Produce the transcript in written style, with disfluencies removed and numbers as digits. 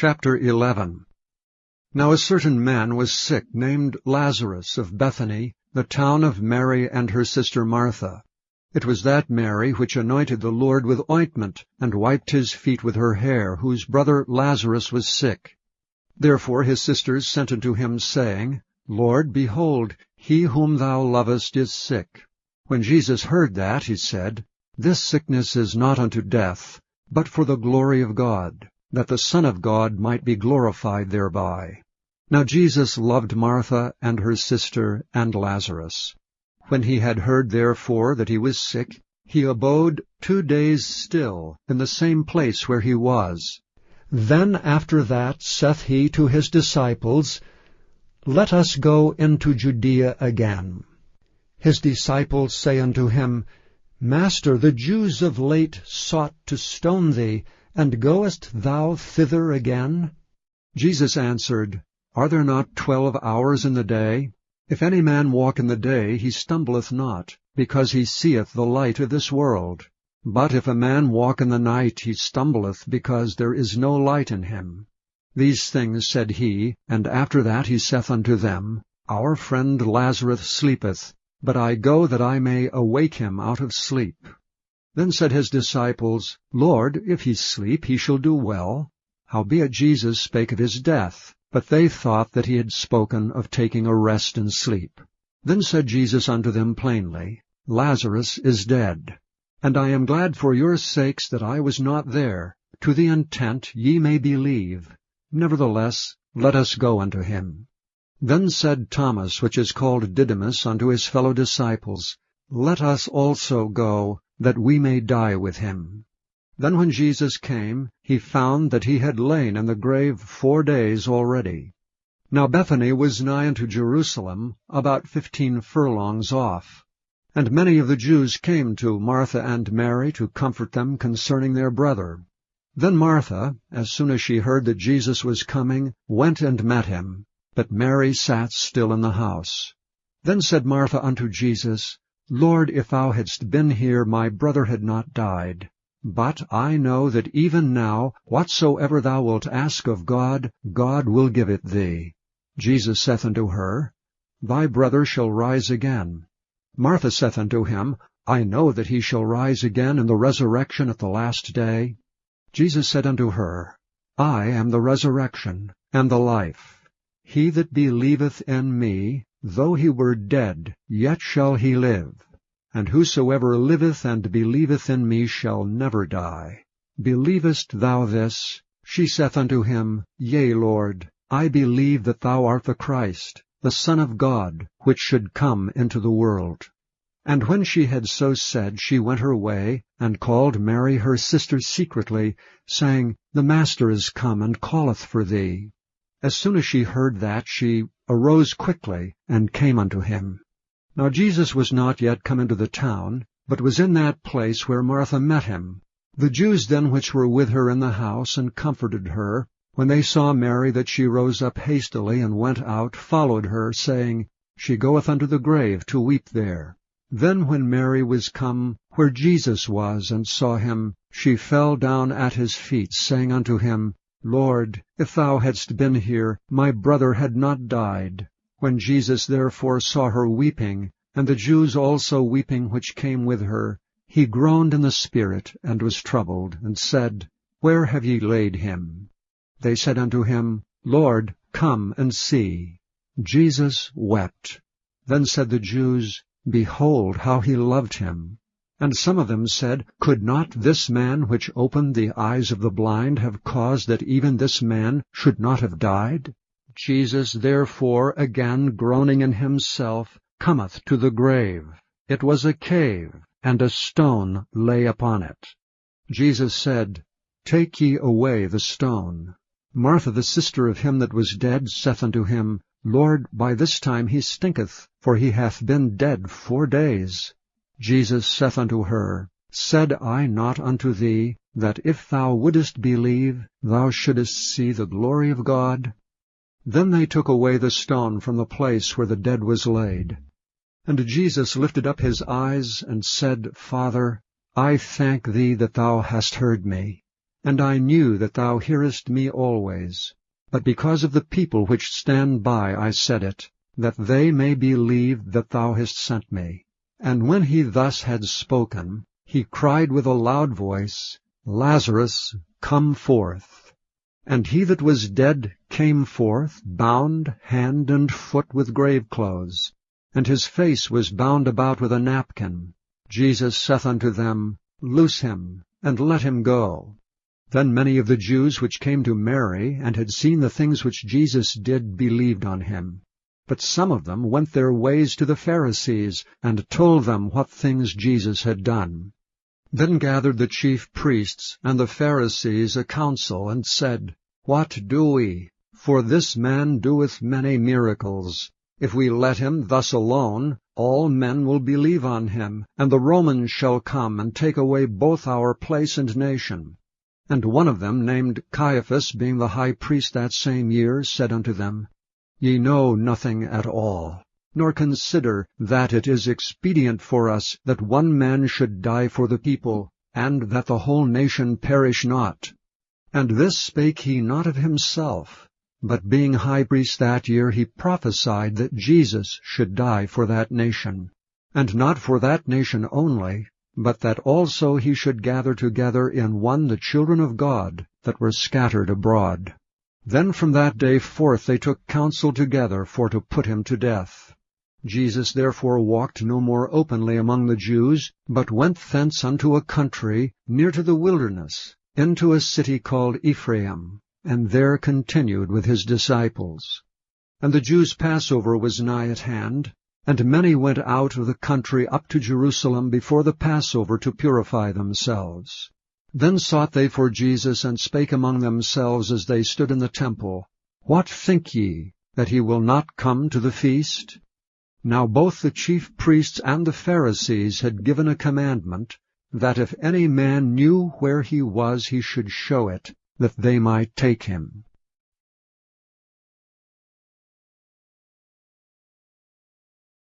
Chapter 11. Now a certain man was sick, named Lazarus, of Bethany, the town of Mary and her sister Martha. It was that Mary which anointed the Lord with ointment, and wiped his feet with her hair, whose brother Lazarus was sick. Therefore his sisters sent unto him, saying, Lord, behold, he whom thou lovest is sick. When Jesus heard that, he said, This sickness is not unto death, but for the glory of God, that the Son of God might be glorified thereby. Now Jesus loved Martha and her sister and Lazarus. When he had heard therefore that he was sick, he abode 2 days still in the same place where he was. Then after that saith he to his disciples, Let us go into Judaea again. His disciples say unto him, Master, the Jews of late sought to stone thee, and goest thou thither again? Jesus answered, Are there not 12 hours in the day? If any man walk in the day, he stumbleth not, because he seeth the light of this world. But if a man walk in the night, he stumbleth, because there is no light in him. These things said he, and after that he saith unto them, Our friend Lazarus sleepeth, but I go that I may awake him out of sleep. Then said his disciples, Lord, if he sleep, he shall do well. Howbeit Jesus spake of his death, but they thought that he had spoken of taking a rest and sleep. Then said Jesus unto them plainly, Lazarus is dead, and I am glad for your sakes that I was not there, to the intent ye may believe. Nevertheless, let us go unto him. Then said Thomas, which is called Didymus, unto his fellow disciples, Let us also go, that we may die with him. Then when Jesus came, he found that he had lain in the grave 4 days already. Now Bethany was nigh unto Jerusalem, about 15 furlongs off. And many of the Jews came to Martha and Mary to comfort them concerning their brother. Then Martha, as soon as she heard that Jesus was coming, went and met him, but Mary sat still in the house. Then said Martha unto Jesus, Lord, if thou hadst been here, my brother had not died. But I know that even now, whatsoever thou wilt ask of God, God will give it thee. Jesus saith unto her, Thy brother shall rise again. Martha saith unto him, I know that he shall rise again in the resurrection at the last day. Jesus said unto her, I am the resurrection and the life. He that believeth in me, though he were dead, yet shall he live. And whosoever liveth and believeth in me shall never die. Believest thou this? She saith unto him, Yea, Lord, I believe that thou art the Christ, the Son of God, which should come into the world. And when she had so said, she went her way, and called Mary her sister secretly, saying, The Master is come, and calleth for thee. As soon as she heard that, she arose quickly, and came unto him. Now Jesus was not yet come into the town, but was in that place where Martha met him. The Jews then which were with her in the house, and comforted her, when they saw Mary that she rose up hastily, and went out, followed her, saying, She goeth unto the grave to weep there. Then when Mary was come where Jesus was, and saw him, she fell down at his feet, saying unto him, Lord, if thou hadst been here, my brother had not died. When Jesus therefore saw her weeping, and the Jews also weeping which came with her, he groaned in the spirit, and was troubled, and said, Where have ye laid him? They said unto him, Lord, come and see. Jesus wept. Then said the Jews, Behold how he loved him. And some of them said, Could not this man which opened the eyes of the blind have caused that even this man should not have died? Jesus therefore, again groaning in himself, cometh to the grave. It was a cave, and a stone lay upon it. Jesus said, Take ye away the stone. Martha the sister of him that was dead saith unto him, Lord, by this time he stinketh, for he hath been dead 4 days. Jesus saith unto her, Said I not unto thee, that if thou wouldest believe, thou shouldest see the glory of God? Then they took away the stone from the place where the dead was laid. And Jesus lifted up his eyes, and said, Father, I thank thee that thou hast heard me. and I knew that thou hearest me always. But because of the people which stand by I said it, that they may believe that thou hast sent me. And when he thus had spoken, he cried with a loud voice, Lazarus, come forth. And he that was dead came forth, bound hand and foot with grave clothes, and his face was bound about with a napkin. Jesus saith unto them, Loose him, and let him go. Then many of the Jews which came to Mary, and had seen the things which Jesus did, believed on him. But some of them went their ways to the Pharisees, and told them what things Jesus had done. Then gathered the chief priests and the Pharisees a council, and said, What do we? For this man doeth many miracles. If we let him thus alone, all men will believe on him, and the Romans shall come and take away both our place and nation. And one of them, named Caiaphas, being the high priest that same year, said unto them, Ye know nothing at all, nor consider that it is expedient for us that one man should die for the people, and that the whole nation perish not. And this spake he not of himself, but being high priest that year, he prophesied that Jesus should die for that nation, and not for that nation only, but that also he should gather together in one the children of God that were scattered abroad. Then from that day forth they took counsel together for to put him to death. Jesus therefore walked no more openly among the Jews, but went thence unto a country near to the wilderness, into a city called Ephraim, and there continued with his disciples. And the Jews' Passover was nigh at hand, and many went out of the country up to Jerusalem before the Passover to purify themselves. Then sought they for Jesus, and spake among themselves as they stood in the temple, What think ye, that he will not come to the feast? Now both the chief priests and the Pharisees had given a commandment, that if any man knew where he was, he should show it, that they might take him.